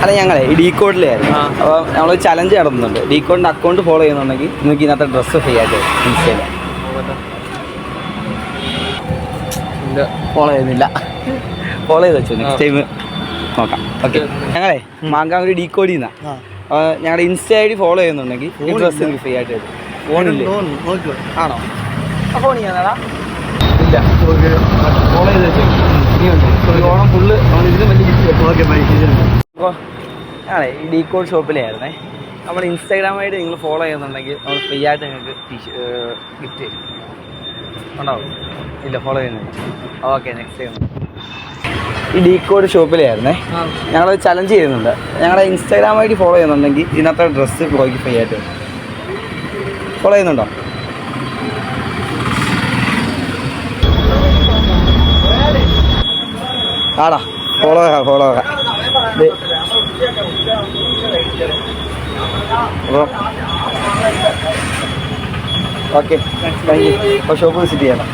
അല്ല ഞങ്ങളെ ഈ ഡീകോഡിലായിരുന്നു. അപ്പോൾ നമ്മൾ ചലഞ്ച് നടത്തുന്നുണ്ട്. ഡീകോഡിൻ്റെ അക്കൗണ്ട് ഫോളോ ചെയ്യുന്നുണ്ടെങ്കിൽ നിങ്ങൾക്ക് ഇതിനകത്ത് ഡ്രസ്സ് ഫ്രീ ആയിട്ട് ഇൻസ്റ്റയിൽ ഫോളോ ചെയ്യുന്നില്ല. ഫോളോ ചെയ്ത് വെച്ചു. നെക്സ്റ്റ് ടൈം നോക്കാം. ഓക്കെ. ഞങ്ങളെ മാങ്കാങ്കുടി ഡീകോഡിൽ നിന്നാണ്. അപ്പോൾ ഞങ്ങളുടെ ഇൻസ്റ്റ ഐ ഡി ഫോളോ ചെയ്യുന്നുണ്ടെങ്കിൽ ഈ ഡ്രസ്സ് നിങ്ങൾക്ക് ഫ്രീ ആയിട്ട് വരും. ഫോണില്ലേ? ആണോ? ആ ഫോൺ ചെയ്യാനാടാ? ഇല്ല. ഫോളോ ചെയ്ത് വെച്ചു. ഇനിയുണ്ട് ഓണം ഫുള്ള് ഇതിന് വലിയ ഗിഫ്റ്റ്. Okay bye. അപ്പോൾ ഞങ്ങളെ ഈ ഡീകോഡ് ഷോപ്പിലായിരുന്നേ. നമ്മൾ ഇൻസ്റ്റാഗ്രാമായിട്ട് നിങ്ങൾ ഫോളോ ചെയ്യുന്നുണ്ടെങ്കിൽ നമ്മൾ ഫ്രീ ആയിട്ട് നിങ്ങൾക്ക് ഗിഫ്റ്റ് ഉണ്ടാവും. ഇല്ല, ഫോളോ ചെയ്യുന്നില്ല. Okay, next time. ഈ ഡീകോഡ് ഷോപ്പിലായിരുന്നേ. ഞങ്ങൾ ചലഞ്ച് ചെയ്യുന്നുണ്ട്. ഞങ്ങളുടെ ഇൻസ്റ്റാഗ്രാം ഐ ഡി ഫോളോ ചെയ്യുന്നുണ്ടെങ്കിൽ ഇതിനകത്ത് ഡ്രസ്സ് ബ്രോയ്ക്ക് ഫ്രീ ആയിട്ട് വരും. ഫോളോ ചെയ്യുന്നുണ്ടോ? ആടാ, ഫോളോ ആകാം. അപ്പോൾ ഓക്കെ, താങ്ക് യു. അപ്പോൾ ഷോപ്പ് വിസിറ്റ് ചെയ്യണം.